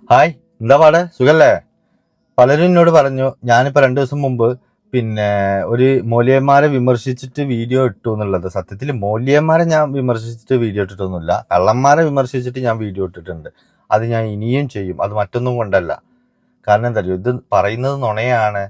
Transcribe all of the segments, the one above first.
Hi, എന്താ പാട്? സുഖല്ലേ? പലരും എന്നോട് പറഞ്ഞു ഞാനിപ്പോ 2 ദിവസം മുമ്പ് പിന്നെ ഒരു മൗലിയന്മാരെ വിമർശിച്ചിട്ട് വീഡിയോ ഇട്ടു എന്നുള്ളത്. സത്യത്തിൽ മൗലിയന്മാരെ ഞാൻ വിമർശിച്ചിട്ട് വീഡിയോ ഇട്ടിട്ടൊന്നുമില്ല, കള്ളന്മാരെ വിമർശിച്ചിട്ട് ഞാൻ വീഡിയോ ഇട്ടിട്ടുണ്ട്. അത് ഞാൻ ഇനിയും ചെയ്യും. അത് മറ്റൊന്നും കൊണ്ടല്ല. കാരണം എന്താ പറയുക, ഇത് പറയുന്നത് നുണയാണ്,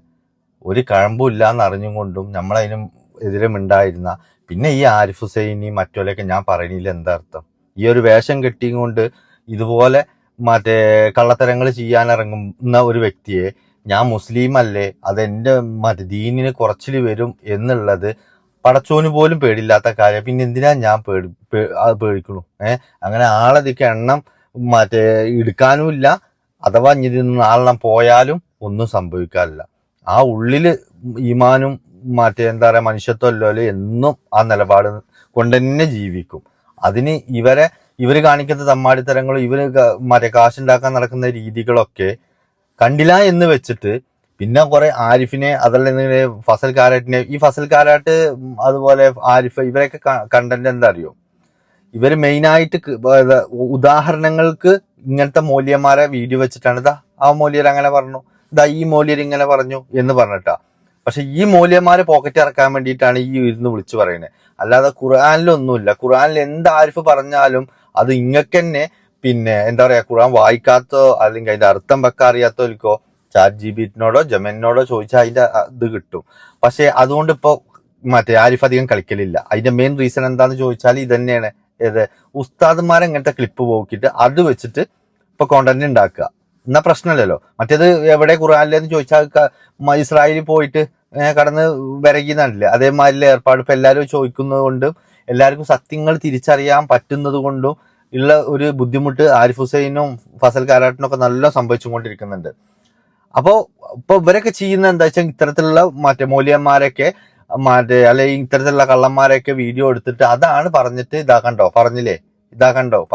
ഒരു കഴമ്പും ഇല്ലാന്ന് അറിഞ്ഞും കൊണ്ടും നമ്മളതിനും എതിരെ മിണ്ടായിരുന്ന പിന്നെ ഈ ആരിഫ് ഹുസൈനി മറ്റോലൊക്കെ ഞാൻ പറയണില്ല. എന്താ അർത്ഥം? ഈ ഒരു വേഷം കെട്ടിയും കൊണ്ട് ഇതുപോലെ മറ്റേ കള്ളത്തരങ്ങൾ ചെയ്യാനിറങ്ങുന്ന ഒരു വ്യക്തിയെ ഞാൻ മുസ്ലിം അല്ലേ, അതെന്റെ മറ്റേ ദീനിന് കുറച്ചിൽ വരും എന്നുള്ളത് പടച്ചോന് പോലും പേടില്ലാത്ത കാര്യം. പിന്നെ എന്തിനാ ഞാൻ അത് പേടിക്കണു? അങ്ങനെ ആളതിക്ക് എണ്ണം മറ്റേ എടുക്കാനും ഇല്ല. അഥവാ ഇനി നാളെണ്ണം പോയാലും ഒന്നും സംഭവിക്കാനില്ല. ആ ഉള്ളില് ഈമാനും മറ്റേ എന്താ പറയാ മനുഷ്യത്വമല്ലോ എന്നും ആ നിലപാട് കൊണ്ട് തന്നെ ജീവിക്കും. അതിന് ഇവര് കാണിക്കുന്ന തമ്മാടിത്തരങ്ങളും മറ്റേ കാശുണ്ടാക്കാൻ നടക്കുന്ന രീതികളൊക്കെ കണ്ടില്ല എന്ന് വെച്ചിട്ട് പിന്നെ കുറെ ആരിഫിനെ അതല്ലെങ്കിൽ ഫസൽ കാരാട്ടിനെ, ഈ ഫസൽ കാരാട്ട് അതുപോലെ ആരിഫ് ഇവരൊക്കെ കണ്ടന്റ് എന്താ അറിയോ? ഇവര് മെയിനായിട്ട് ഉദാഹരണങ്ങൾക്ക് ഇങ്ങനത്തെ മൂല്യന്മാരെ വീഡിയോ വെച്ചിട്ടാണ് ഇതാ ആ മൂല്യർ അങ്ങനെ പറഞ്ഞു, ഇതാ ഈ മൂല്യർ ഇങ്ങനെ പറഞ്ഞു എന്ന് പറഞ്ഞിട്ടാ. പക്ഷെ ഈ മൂല്യന്മാരെ പോക്കറ്റ് ഇറക്കാൻ വേണ്ടിയിട്ടാണ് ഈ ഇരുന്ന് വിളിച്ചു പറയുന്നത്. അല്ലാതെ ഖുർആനിലൊന്നുമില്ല. ഖുർആനിൽ എന്ത് ആരിഫ് പറഞ്ഞാലും അത് ഇങ്ങക്ക് തന്നെ പിന്നെ എന്താ പറയാ, ഖുർആൻ വായിക്കാത്തോ അല്ലെങ്കിൽ അതിന്റെ അർത്ഥം വെക്കാൻ അറിയാത്തോൽക്കോ ചാറ്റ് ജിപിറ്റിനോടോ ജമനിനോടോ ചോദിച്ചാൽ അതിന്റെ ഇത് കിട്ടും. പക്ഷെ അതുകൊണ്ട് ഇപ്പൊ മറ്റേ ആരിഫ് അധികം കളിക്കലില്ല. അതിന്റെ മെയിൻ റീസൺ എന്താന്ന് ചോദിച്ചാൽ ഇത് തന്നെയാണ്. ഏത് ഉസ്താദന്മാരെ ഇങ്ങനത്തെ ക്ലിപ്പ് പോക്കിയിട്ട് അത് വെച്ചിട്ട് ഇപ്പൊ കോണ്ടന്റ് ഉണ്ടാക്കുക. എന്നാ പ്രശ്നമില്ലല്ലോ. മറ്റേത് എവിടെ ഖുർആനിലെന്ന് ചോദിച്ചാൽ ഇസ്രായേലിൽ പോയിട്ട് കടന്ന് വിരകിന്നാണില്ലേ, അതേമാതിരി ഏർപ്പാട് ഇപ്പൊ എല്ലാവരും ചോദിക്കുന്നത് കൊണ്ടും എല്ലാവർക്കും സത്യങ്ങൾ തിരിച്ചറിയാൻ പറ്റുന്നത് കൊണ്ടും ഉള്ള ഒരു ബുദ്ധിമുട്ട് ആരിഫ് ഹുസൈനും ഫസൽ കാരാട്ടിനും ഒക്കെ നല്ല സംഭവിച്ചുകൊണ്ടിരിക്കുന്നുണ്ട്. അപ്പോ ഇപ്പൊ ഇവരൊക്കെ ചെയ്യുന്ന എന്താ വെച്ചാൽ ഇത്തരത്തിലുള്ള മറ്റേ മൗലിയന്മാരൊക്കെ മറ്റേ അല്ലെങ്കിൽ ഇത്തരത്തിലുള്ള കള്ളന്മാരെയൊക്കെ വീഡിയോ എടുത്തിട്ട് അതാണ് പറഞ്ഞിട്ട് ഇതാ കണ്ടോ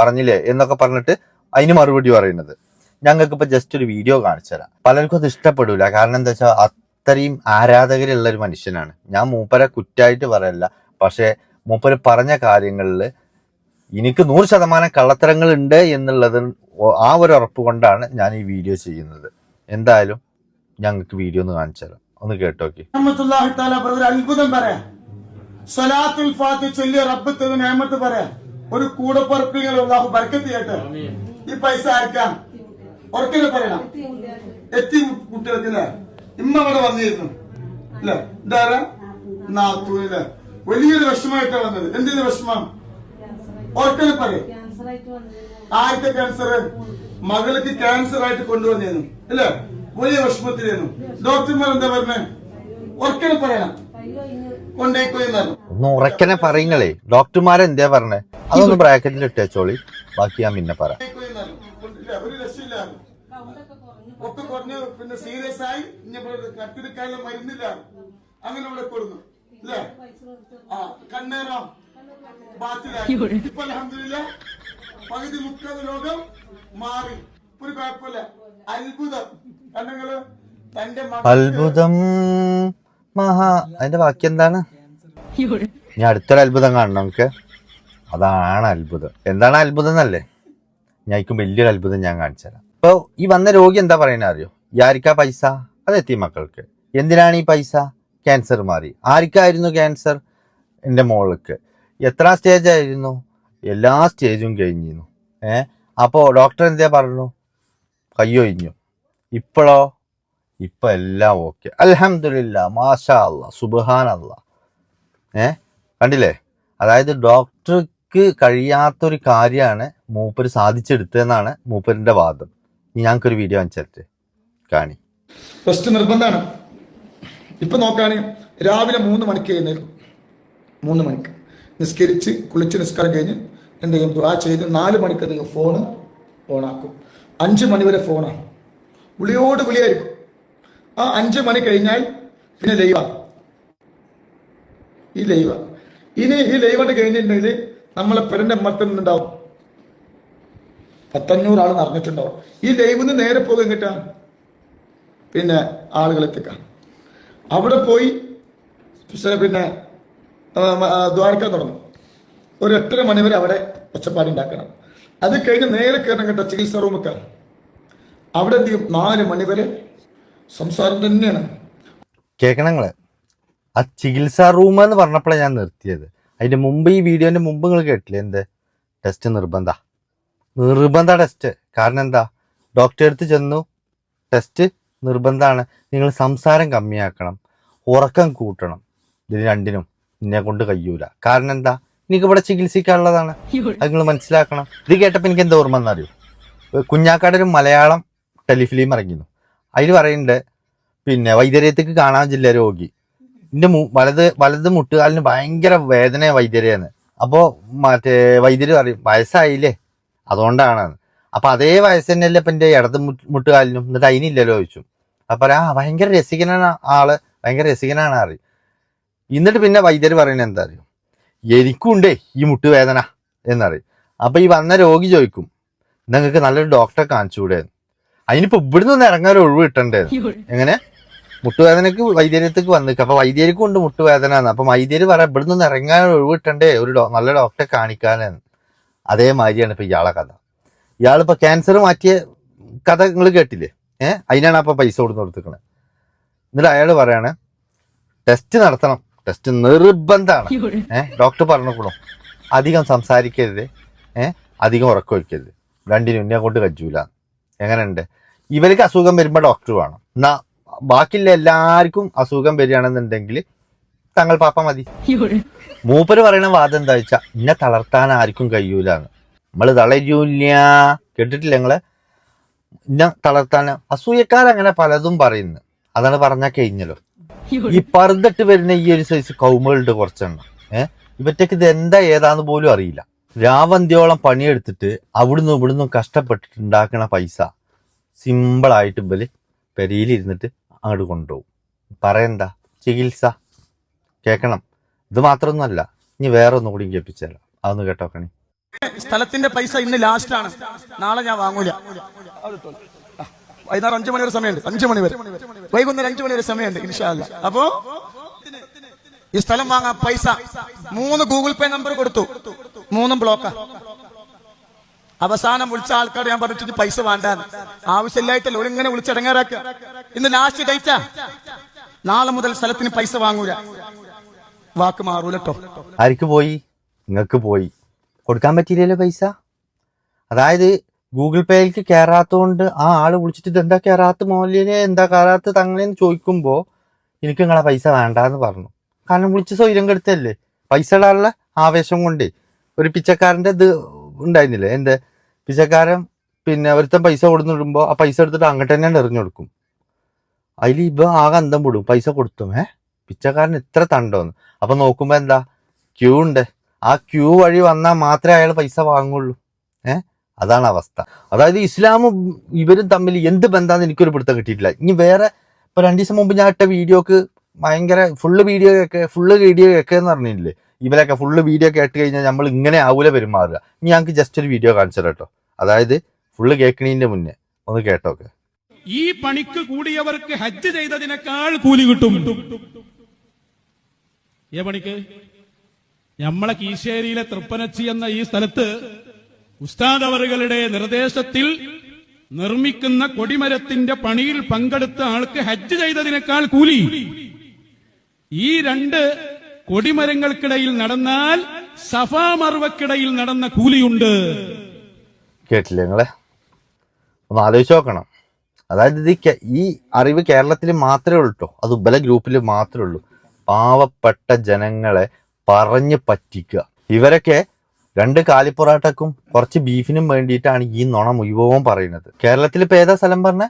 പറഞ്ഞില്ലേ എന്നൊക്കെ പറഞ്ഞിട്ട് അതിന് മറുപടി പറയുന്നത്. ഞങ്ങൾക്ക് ഇപ്പൊ ജസ്റ്റ് ഒരു വീഡിയോ കാണിച്ചു തരാം. പലർക്കും അത് ഇഷ്ടപ്പെടില്ല. കാരണം എന്താ വെച്ചാൽ അത്രയും ആരാധകരുള്ള ഒരു മനുഷ്യനാണ് ഞാൻ. മൂപ്പരെ കുറ്റായിട്ട് പറയല്ല, പക്ഷെ മൂപ്പര് പറഞ്ഞ കാര്യങ്ങളിൽ എനിക്ക് 100% കള്ളത്തരങ്ങൾ ഉണ്ട് എന്നുള്ളത് ആ ഒരു ഉറപ്പ് കൊണ്ടാണ് ഞാൻ ഈ വീഡിയോ ചെയ്യുന്നത്. എന്തായാലും ഞങ്ങൾക്ക് വീഡിയോ ഒന്ന് കാണിച്ചു തരാം, ഒന്ന് കേട്ടോക്കി. അത്ഭുതം പറയാം. സ്വലാത്തുൽ ഫാത്തിഹ ചൊല്ലി റബ്ബ് തന്ന നിഅമത്ത് പറയാം. ഒരു കൂടപ്പറപ്പിങ്ങൾ അല്ലാഹു ബർക്കത്ത് ചെയ്യട്ടെ. ഈ പൈസ ആർക്കാം ഉറക്കെ പറയണം. എത്തി കുട്ടികൾക്കില്ലേ ഇമ്മ ഇവിടെ വന്നിരുന്നു അല്ലെ, ഇതാരാ നാത്തൂനില്ലേ, വലിയൊരു വിഷമമായിട്ടാ വന്നത്. എന്തിനു വിഷമം? ഉറക്കെ പറയും. ആർക്ക് ക്യാൻസർ? മകൾക്ക് ക്യാൻസർ ആയിട്ട് കൊണ്ടുവന്നിരുന്നു അല്ലെ, വലിയ വിഷമത്തിലായിരുന്നു. ഡോക്ടർമാർ എന്താ പറഞ്ഞേ? ഉറക്കെ പറയണം. ഒന്ന് ഉറക്കനെ പറയുങ്ങളേ. ഡോക്ടർമാരെന്താ പറഞ്ഞേ അതൊന്ന് ബ്രാക്കറ്റിൽ ഇട്ടേച്ചോളി, ബാക്കി ഞാൻ പിന്നെ പറയാം. ഒരു രക്ഷയില്ല, ഒക്കെ കുറഞ്ഞ് പിന്നെ സീരിയസ് ആയി കത്തിരിക്കാനുള്ള മരുന്നില്ല, അങ്ങനെ ഇവിടെ കൊടുന്നു അല്ലേ. ആ കണ്ണേറോ ബാത്തിലായി. ഇപ്പൊ അൽഹംദുലില്ലാ പകുതി 30 രോഗം മാറി, ഒരു കുഴപ്പമില്ല. അത്ഭുതം കണ്ണങ്ങള് തന്റെ അത്ഭുതം മഹാ. അതിന്റെ ബാക്കി എന്താണ്? ഞാൻ അടുത്തൊരു അത്ഭുതം കാണണം നമുക്ക്. അതാണ് അത്ഭുതം. എന്താണ് അത്ഭുതം എന്നല്ലേ? ഞാൻ വലിയൊരു അത്ഭുതം ഞാൻ കാണിച്ചു തരാം. ഇപ്പൊ ഈ വന്ന രോഗി എന്താ പറയുന്നത് അറിയോ? ആർക്കാ പൈസ? അത് എത്തി മക്കൾക്ക്. എന്തിനാണ് ഈ പൈസ? ക്യാൻസർ മാറി. ആർക്കായിരുന്നു ക്യാൻസർ? എൻ്റെ മോൾക്ക്. എത്ര സ്റ്റേജ് ആയിരുന്നു? എല്ലാ സ്റ്റേജും കഴിഞ്ഞിരുന്നു. അപ്പോ ഡോക്ടർ എന്താ പറഞ്ഞു? കയ്യൊഴിഞ്ഞു. ഇപ്പോഴോ? ഇപ്പൊ എല്ലാം ഓക്കെ, അൽഹംദുലില്ലാ, മാഷാ അല്ലാ, സുബ്ഹാൻ അല്ലാ. കണ്ടില്ലേ? അതായത് ഡോക്ടർക്ക് കഴിയാത്തൊരു കാര്യമാണ് മൂപ്പര് സാധിച്ചെടുത്തതെന്നാണ് മൂപ്പരിന്റെ വാദം. ഞങ്ങൾക്കൊരു വീഡിയോ കാണിച്ചിട്ട് കാണി. ഫസ്റ്റ് നിർബന്ധമാണ്. ഇപ്പൊ നോക്കാണ്, രാവിലെ 3 മണിക്ക് എഴുന്നേൽക്കും. 3 മണിക്ക് നിസ്കരിച്ച് കുളിച്ച് നിസ്കാരം കഴിഞ്ഞ് എന്തെങ്കിലും ദുആ ചെയ്ത് 4 മണിക്ക് നിങ്ങൾ ഫോണ് ഓണാക്കും. 5 മണി വരെ ഫോണാണ്, വിളിയോട് വിളിയായിരിക്കും. ആ 5 മണി കഴിഞ്ഞാൽ പിന്നെ ലൈവാണ്. ഈ ലൈവായിട്ട് കഴിഞ്ഞിട്ടുണ്ടെങ്കിൽ നമ്മളെ പെരന്റെ അമ്മത്തുണ്ടാവും 500 ആൾ നിറഞ്ഞിട്ടുണ്ടാവും. ഈ ലൈവിന്ന് നേരെ പോകും എങ്ങിട്ടാ പിന്നെ ആളുകളെത്തിക്കാം. അവിടെ പോയി പിന്നെ ദ്വാരക്കാൻ തുടങ്ങും. ഒരു 8:30 മണി വരെ അവിടെ ഒച്ചപ്പാടുണ്ടാക്കണം. അത് കഴിഞ്ഞ് നേരെ കയറണം കേട്ടോ ചികിത്സാ റൂമൊക്കെ. അവിടെ എന്ത് ചെയ്യും? 4 മണി വരെ സംസാരം തന്നെയാണ്. കേൾക്കണങ്ങള്, ആ ചികിത്സാ റൂം എന്ന് പറഞ്ഞപ്പോഴാണ് ഞാൻ നിർത്തിയത്. അതിന്റെ മുമ്പ് ഈ വീഡിയോന്റെ മുമ്പ് നിങ്ങൾ കേട്ടില്ലേ എന്ത് ടെസ്റ്റ് നിർബന്ധ ടെസ്റ്റ്. കാരണം എന്താ, ഡോക്ടറെ അടുത്ത് ചെന്നു, ടെസ്റ്റ് നിർബന്ധമാണ്. നിങ്ങൾ സംസാരം കമ്മിയാക്കണം, ഉറക്കം കൂട്ടണം. ഇതിന് രണ്ടിനും എന്നെ കൊണ്ട് കഴിയൂല. കാരണം എന്താ, എനിക്ക് ഇവിടെ ചികിത്സിക്കാനുള്ളതാണ്. അത് നിങ്ങൾ മനസ്സിലാക്കണം. ഇത് കേട്ടപ്പോൾ എനിക്ക് എന്താ ഓർമ്മ എന്നറിയോ, കുഞ്ഞാക്കാട് ഒരു മലയാളം ടെലിഫിലിം ഇറങ്ങിയിരുന്നു. അതിൽ പറയുന്നുണ്ട്, പിന്നെ വൈദ്യരേത്തേക്ക് കാണാൻ ജില്ല രോഗി, എൻ്റെ വലത് മുട്ടുകാലിന് ഭയങ്കര വേദന വൈദ്യരെയാണ്. അപ്പോൾ വൈദ്യര് പറയും വയസ്സായില്ലേ അതുകൊണ്ടാണ്. അപ്പൊ അതേ വയസ്സ് തന്നെയല്ലേ ഇപ്പൊ എൻ്റെ ഇടത് മുട്ടുകാലിനും, എന്നിട്ട് അതിനില്ലല്ലോ ചോദിച്ചു. അപ്പൊ ഭയങ്കര രസികനാണ് ആള്, ഭയങ്കര രസികനാണ് അറിയും. എന്നിട്ട് പിന്നെ വൈദ്യര് പറയുന്നത് എന്താ അറിയും, എനിക്കുണ്ടേ ഈ മുട്ടുവേദന എന്നറിയും. അപ്പൊ ഈ വന്ന രോഗി ചോദിക്കും, നിങ്ങൾക്ക് നല്ലൊരു ഡോക്ടറെ കാണിച്ചുകൂടെ? അതിനിപ്പോ ഇവിടുന്ന് ഒന്ന് ഇറങ്ങാൻ ഒരു ഒഴിവ് കിട്ടണ്ടേ? എങ്ങനെ മുട്ടുവേദനക്ക് വൈദ്യരത്തേക്ക് വന്നിട്ട്, അപ്പൊ വൈദ്യർക്കും ഉണ്ട് മുട്ടുവേദന. അപ്പൊ വൈദ്യര് പറയാം ഇവിടുന്ന് ഒന്ന് ഇറങ്ങാൻ ഒഴിവ് കിട്ടണ്ടേ ഒരു നല്ല ഡോക്ടറെ കാണിക്കാനെന്ന്. അതേമാതിരിയാണ് ഇപ്പൊ ഇയാളെ കഥ. ഇയാളിപ്പോ ക്യാൻസർ മാറ്റിയ കഥ നിങ്ങൾ കേട്ടില്ലേ? അതിനാണ് അപ്പൊ പൈസ കൊടുത്തിരിക്കണത്. എന്നിട്ട് അയാൾ പറയാണ് ടെസ്റ്റ് നടത്തണം, ടെസ്റ്റ് നിർബന്ധമാണ്. ഡോക്ടർ പറഞ്ഞോളൂ, അധികം സംസാരിക്കരുത്, അധികം ഉറക്കം വയ്ക്കരുത്, രണ്ടിനും എന്നെ കൊണ്ട് കജ്ജൂല. എങ്ങനെയുണ്ട്? ഇവർക്ക് അസുഖം വരുമ്പോ ഡോക്ടർ വേണം, എന്നാ ബാക്കിയുള്ള എല്ലാവർക്കും അസുഖം വരികയാണെന്നുണ്ടെങ്കിൽ തങ്ങൾ പാപ്പ മതി. മൂപ്പര് പറയണ വാദം എന്താ വെച്ചാ, ഇന്നെ തളർത്താൻ ആർക്കും കഴിയൂലെന്ന്. നമ്മള് തളരൂല്ല, കേട്ടിട്ടില്ല നിങ്ങള്? ഇന്നെ തളർത്താൻ അസൂയക്കാരങ്ങനെ പലതും പറയുന്നു. അതാണ് പറഞ്ഞാൽ കഴിഞ്ഞല്ലോ. ഈ പറുതിട്ട് വരുന്ന ഈ ഒരു സൈസ് കൗമുകളുണ്ട് കുറച്ചെണ്ണം. ഇവറ്റക്ക് ഇത് എന്താ ഏതാന്ന് പോലും അറിയില്ല. രാവന്തിയോളം പണിയെടുത്തിട്ട് അവിടുന്ന് ഇവിടുന്ന് കഷ്ടപ്പെട്ടിട്ട് ഉണ്ടാക്കണ പൈസ സിമ്പിളായിട്ട് ഇവര് പെരിയിലിരുന്നിട്ട് അങ്ങോട്ട് കൊണ്ടുപോകും. പറയണ്ട ചികിത്സ കേൾക്കണം. ഇത് മാത്രമൊന്നുമല്ല, ഇനി വേറെ ഒന്നും കൂടി കേൾപ്പിച്ചുതരാം, അതൊന്ന് കേട്ടോക്കണേ. സ്ഥലത്തിന്റെ പൈസ ഇന്ന് ലാസ്റ്റ് ആണ്, നാളെ ഞാൻ വാങ്ങൂല. വൈകുന്നേരം 5 മണി വരെ സമയമുണ്ട്, 5 മണി വരെ, വൈകുന്നേരം 5 മണി വരെ സമയമുണ്ട് ഇൻഷാ അല്ലാ. അപ്പോ ഈ സ്ഥലം വാങ്ങാൻ പൈസ 3 ഗൂഗിൾ പേ നമ്പർ കൊടുത്തു, 3 ബ്ലോക്കാ. അവസാനം വിളിച്ച ആൾക്കാർ ഞാൻ പറഞ്ഞിട്ട് പൈസ വേണ്ടാന്ന്, ആവശ്യമില്ലായിട്ടല്ല ഒരിങ്ങനെ വിളിച്ചിടങ്ങാറാക്കുക. ഇന്ന് ലാസ്റ്റ് ഡേറ്റാ, നാളെ മുതൽ സ്ഥലത്തിന് പൈസ വാങ്ങൂല, വാക്ക് മാറൂലട്ടോ. ആർക്ക് പോയി? നിങ്ങൾക്ക് പോയി. കൊടുക്കാൻ പറ്റിയില്ലല്ലോ പൈസ. അതായത് ഗൂഗിൾ പേയിലേക്ക് കയറാത്തതുകൊണ്ട് ആ ആള് വിളിച്ചിട്ട് ഇതെന്താ കയറാത്ത മോലിനെ, എന്താ കയറാത്ത തങ്ങളെന്ന് ചോദിക്കുമ്പോ എനിക്ക് നിങ്ങളെ പൈസ വേണ്ടാന്ന് പറഞ്ഞു. കാരണം വിളിച്ച് സ്വൈര്യം കെടുത്തല്ലേ, പൈസ ഇടാനുള്ള ആവേശം കൊണ്ട്. ഒരു പിച്ചക്കാരന്റെ ഇത് ഉണ്ടായിരുന്നില്ലേ, എന്ത് പിച്ചക്കാരൻ പിന്നെ ഒരുത്തൻ പൈസ കൊടുത്തിടുമ്പോ ആ പൈസ എടുത്തിട്ട് അങ്ങോട്ട് തന്നെ എറിഞ്ഞു കൊടുക്കും. അതിൽ ഇപ്പൊ ആകെ അന്തം വിടും, പൈസ കൊടുത്തും പിച്ചക്കാരൻ ഇത്ര തണ്ടോന്ന്. അപ്പൊ നോക്കുമ്പോ എന്താ, ക്യൂ ഉണ്ട്. ആ ക്യൂ വഴി വന്നാൽ മാത്രമേ അയാൾ പൈസ വാങ്ങുള്ളൂ. അതാണ് അവസ്ഥ. അതായത് ഇസ്ലാമും ഇവരും തമ്മിൽ എന്ത് ബന്ധാന്ന് എനിക്കൊരു പിടുത്തം കിട്ടിയിട്ടില്ല. ഇനി വേറെ ഇപ്പൊ 2 ദിവസം മുമ്പ് ഞാൻ ഇട്ട വീഡിയോക്ക് ഭയങ്കര ഫുള്ള് വീഡിയോ കേൾക്കുക പറഞ്ഞില്ലേ, ഇവരൊക്കെ ഫുള്ള് വീഡിയോ കേട്ട് കഴിഞ്ഞാൽ നമ്മൾ ഇങ്ങനെ ആവൂല പെരുമാറുക. ഇനി ഞങ്ങൾക്ക് ജസ്റ്റ് ഒരു വീഡിയോ കാണിച്ചു കേട്ടോ. അതായത് ഫുള്ള് കേൾക്കണീന്റെ മുന്നേ ഒന്ന് കേട്ടോക്കെ. ഈ പണിക്ക് കൂടിയവർക്ക് ഹജ്ജ് ചെയ്തതിനേക്കാൾ കൂലി കിട്ടും. ഏ പണിക്ക്? നമ്മളെ കീശേരിയിലെ തൃപ്പനച്ചി എന്ന ഈ സ്ഥലത്ത് ഉസ്താദ് അവറുകളുടെ നിർദ്ദേശത്തിൽ നിർമ്മിക്കുന്ന കൊടിമരത്തിന്റെ പണിയിൽ പങ്കെടുത്ത ആൾക്ക് ഹജ്ജ് ചെയ്തതിനേക്കാൾ കൂലി. ഈ 2 കൊടിമരങ്ങൾക്കിടയിൽ നടന്നാൽ സഫാ മർവക്കിടയിൽ നടന്ന കൂലിയുണ്ട്. കേട്ടില്ലേ നിങ്ങളെ? ഒന്ന് ആലോചിച്ച് നോക്കണം. അതായത് ഈ അറിവ് കേരളത്തിൽ മാത്രമേ ഉള്ളൂ കേട്ടോ, അത് ഉപല ഗ്രൂപ്പിൽ മാത്രമേ ഉള്ളൂ. പാവപ്പെട്ട ജനങ്ങളെ പറഞ്ഞ് പറ്റിക്കുക. ഇവരൊക്കെ 2 കാലിപ്പൊറാട്ടക്കും കുറച്ച് ബീഫിനും വേണ്ടിയിട്ടാണ് ഈ നുണ മുഴുവൻ പറയുന്നത്. കേരളത്തിൽ ഇപ്പൊ ഏതാ സ്ഥലം പറഞ്ഞ,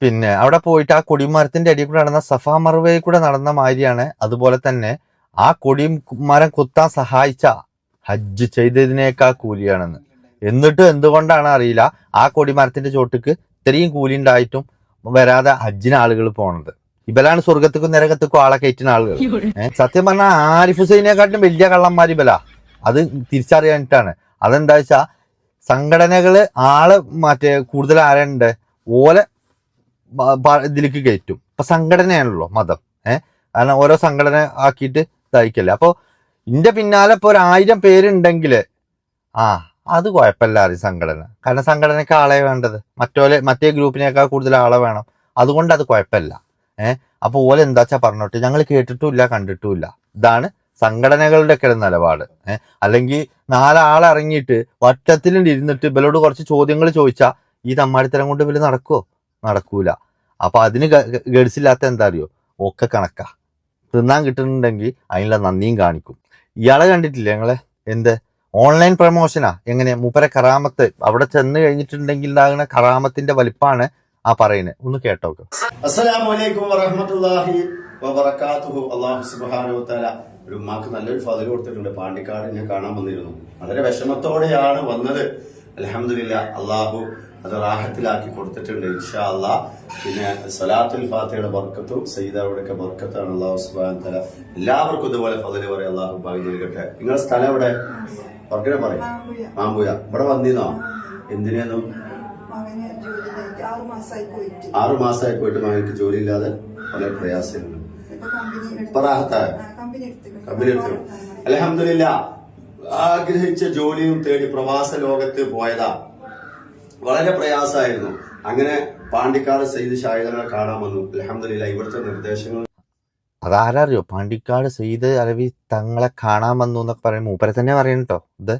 പിന്നെ അവിടെ പോയിട്ട് ആ കൊടിമരത്തിന്റെ അടിയിൽ കൂടെ നടന്ന സഫാ മർവയിൽ കൂടെ നടന്ന മാതിരിയാണ്. അതുപോലെ തന്നെ ആ കൊടിമരം കുത്താൻ സഹായിച്ച ഹജ്ജ് ചെയ്തതിനേക്കാൾ കൂലിയാണെന്ന്. എന്നിട്ടും എന്തുകൊണ്ടാണ് അറിയില്ല, ആ കൊടിമരത്തിന്റെ ചോട്ടിക്ക് ഇത്രയും കൂലി ഉണ്ടായിട്ടും വരാതെ ഹജ്ജിന് ആളുകൾ പോണത്. ഇബലാണ് സ്വർഗത്തിക്കും നരകത്തിക്കും ആളെ കയറ്റുന്ന ആളുകൾ. സത്യം പറഞ്ഞാൽ ആരിഫ് ഹുസൈനെക്കാട്ടും വലിയ കള്ളന്മാർ ഇബല. അത് തിരിച്ചറിയാനിട്ടാണ്. അതെന്താ വെച്ചാ സംഘടനകള് ആള് കൂടുതൽ ആരുണ്ട് ഓലെ ഇതിലേക്ക് കയറ്റും. ഇപ്പൊ സംഘടനയാണല്ലോ മതം. കാരണം ഓരോ സംഘടന ആക്കിയിട്ട് ഇതായിക്കല്ലേ. അപ്പൊ ഇന്റെ പിന്നാലെ ഇപ്പൊ 1000 പേരുണ്ടെങ്കില് അത് കുഴപ്പമില്ല അറിയും സംഘടന. കാരണം സംഘടനയ്ക്ക് ആളെ വേണ്ടത്, മറ്റേ ഗ്രൂപ്പിനേക്കാൾ കൂടുതൽ ആളെ വേണം. അതുകൊണ്ട് അത് കുഴപ്പമില്ല. അപ്പൊ ഓലെ എന്താ വെച്ചാ പറഞ്ഞോട്ടെ, ഞങ്ങൾ കേട്ടിട്ടുമില്ല കണ്ടിട്ടുമില്ല. ഇതാണ് സംഘടനകളുടെ ഒക്കെ നിലപാട്. അല്ലെങ്കിൽ 4 ആൾ ഇറങ്ങിയിട്ട് വട്ടത്തിലും ഇരുന്നിട്ട് ഇവരോട് കുറച്ച് ചോദ്യങ്ങൾ ചോദിച്ചാൽ ഈ തമ്മാടിത്തരം കൊണ്ട് ഇവര് നടക്കൂല. അപ്പൊ അതിന് ഗഡ്സില്ലാത്ത എന്താ അറിയോ, ഒക്കെ കണക്കാ. തിന്നാൻ കിട്ടുന്നുണ്ടെങ്കിൽ അതിനുള്ള നന്ദിയും കാണിക്കും. ഇയാളെ കണ്ടിട്ടില്ലേ ഞങ്ങളെ? എന്ത് ഓൺലൈൻ പ്രമോഷനാ? എങ്ങനെ മൂപ്പരെ കറാമത്ത് അവിടെ ചെന്ന് കഴിഞ്ഞിട്ടുണ്ടെങ്കിൽ ഉണ്ടാകുന്ന കറാമത്തിന്റെ വലിപ്പാണ് ആ പറയുന്നത്. ഒന്ന് കേട്ടോക്കെ. അസ്സലാമു അലൈക്കും വറഹ്മത്തുള്ളാഹി വബറകാതുഹു. അല്ലാഹു സുബ്ഹാനഹു വ തആല ഒരു ഉമ്മാക്ക് നല്ലൊരു ഫضل കൊടുത്തിട്ടുണ്ട്. പാണ്ടിക്കാട് ഞാൻ കാണാൻ വന്നിരുന്നു. വളരെ വിഷമത്തോടെയാണ് വന്നത്. അൽഹംദുലില്ലാ, അല്ലാഹു അത് റാഹത്തിലാക്കി കൊടുത്തിട്ടുണ്ട് ഇൻഷാ അല്ലാഹ്. പിന്നെ സ്വലാത്തുൽ ഫാത്തിഹയുടെ ബർക്കത്തും സയ്യിദാവുടെയൊക്കെ ബർക്കത്താണ്. അല്ലാഹു സുബ്ഹാനഹു വ തആല എല്ലാവർക്കും ഇതുപോലെ ഫضل പറയാം. അല്ലാഹു ഭാഗ്യം നൽകട്ടെ. നിങ്ങളുടെ സ്ഥലം എവിടെ? വർക്കനെ പറയും. മാമ്പുയ. ഇവിടെ വന്നിരുന്നോ? എന്തിനേന്നും? 6 മാസമായി പോയിട്ട് മകൾക്ക് ജോലി ഇല്ലാതെ വളരെ പ്രയാസമുണ്ട്. കമ്പനി എടുത്തു. അൽഹംദുലില്ലാ, ആഗ്രഹിച്ച ജോലിയും തേടി പ്രവാസ ലോകത്ത് പോയതാ. വളരെ പ്രയാസമായിരുന്നു. അങ്ങനെ പാണ്ടിക്കാട് സയ്യിദ് ഷാഹിദനെ കാണാൻ വന്നു. അൽഹംദുലില്ലാ, ഇവിടുത്തെ നിർദ്ദേശങ്ങൾ അതാരറിയോ? പാണ്ടിക്കാട് സയ്യിദ് അലവി തങ്ങളെ കാണാൻ വന്നു എന്നൊക്കെ പറയുമ്പോൾ മൂപ്പരെ തന്നെ പറയണട്ടോ. ഇത്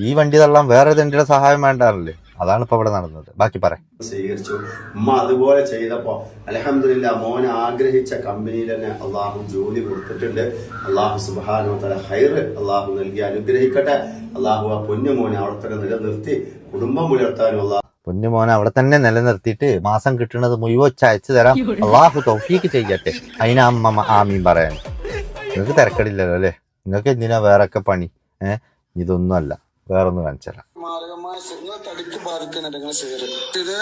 ഈ വണ്ടി തള്ളാൻ വേറെ വണ്ടിയുടെ സഹായം വേണ്ടാറില്ലേ? അതാണ് ഇപ്പൊ ഇവിടെ നടന്നത്. ബാക്കി പറയാം. സ്വീകരിച്ചു. ഉമ്മ അതുപോലെ ചെയ്തപ്പോ അൽഹംദുലില്ലാ, മോൻ ആഗ്രഹിച്ച കമ്പനിയിൽ തന്നെ അള്ളാഹു ജോലി കൊടുത്തിട്ടുണ്ട്. അള്ളാഹു സുബ്ഹാനഹു വ തആല ഹൈറ് അള്ളാഹു നൽകി അനുഗ്രഹിക്കട്ടെ. അള്ളാഹു ആ പൊന്നുമോനെ അവിടെ തന്നെ നിലനിർത്തി കുടുംബം പുലർത്താനും അള്ളാഹു പൊന്നുമോനെ അവിടെ തന്നെ നിലനിർത്തിയിട്ട് മാസം കിട്ടുന്നത് മുഴുവൻ അയച്ചു തരാം. അള്ളാഹു തൗഫീക്ക് ചെയ്യട്ടെ. അതിന് അമ്മ ആമീൻ പറയാൻ. നിങ്ങൾക്ക് തിരക്കടില്ലല്ലോ അല്ലേ? നിങ്ങൾക്ക് എന്തിനാ വേറൊക്കെ പണി? ഇതൊന്നും അല്ല, വേറൊന്നും കാണിച്ചല്ല. തടിക്ക് ബാധിക്കുന്നുണ്ട് നിങ്ങൾ ഷെയർ ഇതേ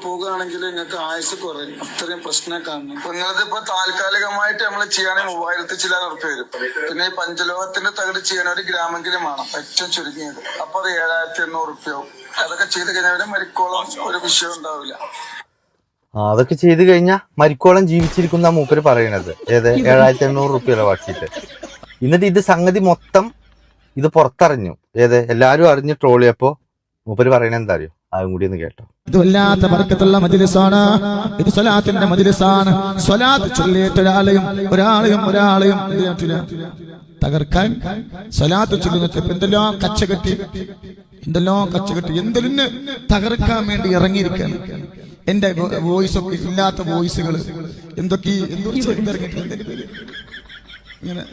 പോകുകയാണെങ്കിൽ നിങ്ങൾക്ക് ആയുസ് കുറയും. അത്രയും പ്രശ്നം കാണുന്നു. നിങ്ങളിതിപ്പോ താൽക്കാലികമായിട്ട് നമ്മൾ ചെയ്യുകയാണെങ്കിൽ 3000 ചില്ലാൻ ഉറപ്പ് വരും. പിന്നെ ഈ പഞ്ചലോകത്തിന്റെ തകട് ചെയ്യാൻ 1 ഗ്രാമെങ്കിലും വേണം, ഏറ്റവും ചുരുങ്ങിയത്. അപ്പൊ അത് 7800 ഉറുപ്പ്യാവും. അതൊക്കെ ചെയ്ത് കഴിഞ്ഞാൽ മരിക്കോളം ഒരു വിഷയം ഉണ്ടാവില്ല. അതൊക്കെ ചെയ്ത് കഴിഞ്ഞാൽ മരിക്കോളം ജീവിച്ചിരിക്കുന്ന മൂപ്പര് പറയണത്. 7800 റുപ്യ ഇളവാക്കിയിട്ട്. എന്നിട്ട് ഇത് സംഗതി മൊത്തം ഇത് പുറത്തറിഞ്ഞു. എല്ലാരും അറിഞ്ഞ് ട്രോളിയപ്പോ മൂപ്പര് പറയണ എന്താ അറിയോ? അതും കൂടി ഒന്ന് കേട്ടോ. ഇത് വല്ലാത്ത ബർക്കത്തുള്ള മജ്ലിസാണ്. ഇത് സ്വലാത്തിന്റെ മജ്ലിസാണ്. സ്വലാത്ത് ചൊല്ലിയിട്ട് ഒരാളെയും തകർക്കാൻ സ്വലാത്ത് ചൊല്ലുന്നത് എന്തെല്ലാം കച്ചകെട്ടി എന്തെല്ലാം തകർക്കാൻ വേണ്ടി ഇറങ്ങിയിരിക്കുകയാണ്. എന്റെ വോയിസ് ഒക്കെ ഇല്ലാത്ത വോയിസുകൾ എന്തൊക്കെ ഇങ്ങനെ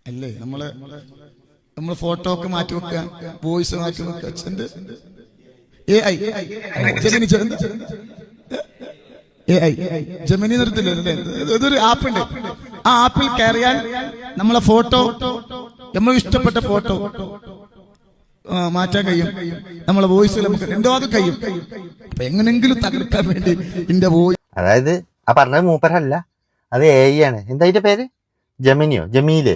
അല്ലേ? നമ്മള് ഫോട്ടോ ഒക്കെ മാറ്റി വെക്കുക, വോയിസ് മാറ്റി വെക്കുക. ജെമിനി നിർത്തില്ലേ? ഇതൊരു ആപ്പ് ഉണ്ട്. ആ ആപ്പിൽ കയറിയാൽ നമ്മളെ ഫോട്ടോ, നമ്മൾ ഇഷ്ടപ്പെട്ട ഫോട്ടോ മാറ്റാൻ കഴിയും. നമ്മളെ വോയിസ് നമുക്ക് എന്തോ അത് കഴിയും. അപ്പൊ എങ്ങനെങ്കിലും തകർക്കാൻ വേണ്ടി എന്റെ വോയിസ്, അതായത് ആ പറഞ്ഞത് മൂപ്പരല്ല, അത് AI ആണ്. എന്താ അതിന്റെ പേര്? ജെമിനിയോ ജമീല്?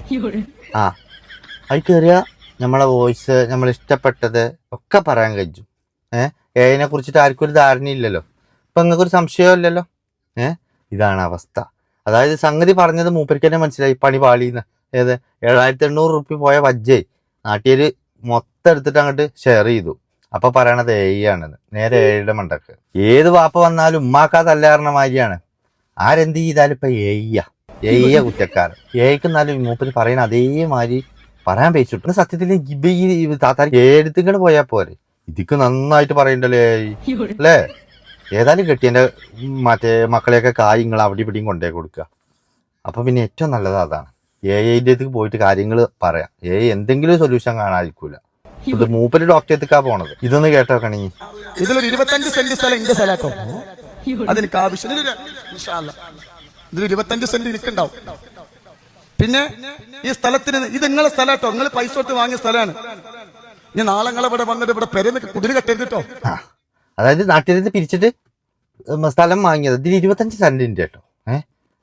അത് കയറിയ നമ്മളെ വോയിസ്, നമ്മൾ ഇഷ്ടപ്പെട്ടത് ഒക്കെ പറയാൻ കഴിയും. AI കുറിച്ചിട്ട് ആർക്കും ഒരു ധാരണയില്ലല്ലോ. ഇപ്പൊ നിങ്ങൾക്കൊരു സംശയമില്ലല്ലോ. ഇതാണ് അവസ്ഥ. അതായത് സംഗതി പറഞ്ഞത് മൂപ്പർക്ക് തന്നെ മനസ്സിലായി, പണി പാളിന്ന്. 7800 റുപ്യ പോയ വജ്ജേ നാട്ടില് മൊത്തം എടുത്തിട്ട് അങ്ങോട്ട് ഷെയർ ചെയ്തു. അപ്പൊ പറയണത് AI ആണെന്ന്. നേരെ AIയുടെ മണ്ടക്ക്. ഏത് വാപ്പ വന്നാലും ഉമ്മാക്കാതല്ല പറഞ്ഞ മാതിരിയാണ്. ആരെന്ത് ചെയ്താലും ഇപ്പൊ AI കുറ്റക്കാരൻ. AIക്ക് എന്നാലും മൂപ്പര് പറയണ അതേമാതിരി പറയാൻ പേച്ചിട്ടു. സത്യത്തിൽ ഈ താത്താരി എടുത്തിങ്ങനെ പോയാ പോരെ, ഇതിക്ക് നന്നായിട്ട് പറയണ്ടല്ലേ അല്ലേ? ഏതായാലും കെട്ടിയന്റെ മക്കളെയൊക്കെ കാര്യങ്ങൾ അവിടെ ഇവിടെയും കൊണ്ടേ കൊടുക്കുക. അപ്പൊ പിന്നെ ഏറ്റവും നല്ലത് അതാണ്. AIന്റെ പോയിട്ട് കാര്യങ്ങൾ പറയാം. AI എന്തെങ്കിലും സൊല്യൂഷൻ കാണാതിരിക്കൂല. ഇത് മൂപ്പര് ഡോക്ടറെത്തിക്കാ പോണത്. ഇതൊന്ന് കേട്ടോക്കണീ. ഇതിലൊരു 25 സെന്റ് സ്ഥലം എന്റെ സ്ഥലത്തോ, അതെനിക്ക് ആവശ്യം. ഇതിൽ 25 സെന്റ് എനിക്കുണ്ടാവും. പിന്നെ ഈ സ്ഥലത്തിന്, ഇത് നിങ്ങളെ സ്ഥലട്ടോ, നിങ്ങൾ പൈസ കൊടുത്ത് വാങ്ങിയ സ്ഥലമാണ്. ഞാൻ നാളെ ഇവിടെ വന്നിട്ട് ഇവിടെ പെരന്ന് കുതിരി കെട്ടരുതിട്ടോ. അതായത് നാട്ടിലേക്ക് പിരിച്ചിട്ട് സ്ഥലം വാങ്ങിയത്. ഇതിൽ 25 സെന്റിന്റെ കേട്ടോ.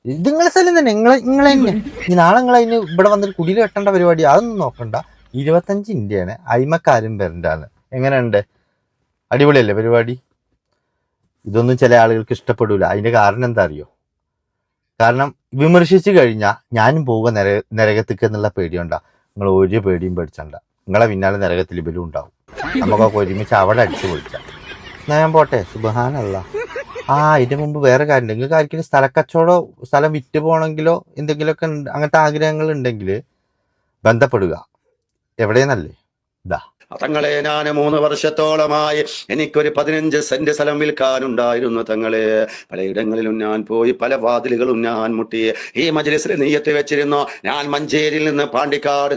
ഇത് നിങ്ങളെ സ്ഥലം തന്നെ, നിങ്ങളെ തന്നെ. ഈ നാളെ നിങ്ങളതിന് ഇവിടെ വന്നിട്ട് കുടിയിൽ കെട്ടേണ്ട പരിപാടി അതൊന്നും നോക്കണ്ട. 25 ഇന്ത്യയാണ്. അയിമക്കാരും വരണ്ടാന്ന്. എങ്ങനെയുണ്ട്? അടിപൊളിയല്ലേ പരിപാടി? ഇതൊന്നും ചില ആളുകൾക്ക് ഇഷ്ടപ്പെടൂല. അതിന്റെ കാരണം എന്താ അറിയോ? കാരണം വിമർശിച്ചു കഴിഞ്ഞാൽ ഞാനും പോവുക നരകത്തേക്ക് എന്നുള്ള പേടിയുണ്ടാ. നിങ്ങൾ ഒരു പേടിയും പേടിച്ചണ്ട. നിങ്ങളെ പിന്നാലെ നരകത്തിൽ ഇവരും ഉണ്ടാവും. നമുക്കൊക്കെ ഒരുമിച്ച് അവിടെ അടിച്ചു പൊളിക്കാം. ഞാൻ പോട്ടെ. സുബ്ഹാനല്ലാഹ്. ഇതിന് മുമ്പ് വേറെ കാര്യം, നിങ്ങൾക്ക് ആർക്കെങ്കിലും സ്ഥലക്കച്ചവടോ സ്ഥലം വിറ്റ് പോകണമെങ്കിലോ എന്തെങ്കിലുമൊക്കെ അങ്ങനത്തെ ആഗ്രഹങ്ങൾ ഉണ്ടെങ്കിൽ ബന്ധപ്പെടുക. എവിടെയെന്നല്ലേ? ഇതാ തങ്ങളെ, ഞാൻ 3 വർഷത്തോളമായി എനിക്കൊരു 15 സെന്റ് സ്ഥലം വിൽക്കാനുണ്ടായിരുന്നു തങ്ങളെ. പലയിടങ്ങളിലും ഞാൻ പോയി, പല വാതിലുകളും ഞാൻ മുട്ടി. ഈ മജ്‌ലിസിൽ നിയ്യത്ത് വെച്ചിരുന്നു, ഞാൻ മഞ്ചേരിയിൽ നിന്ന് പാണ്ടിക്കാട്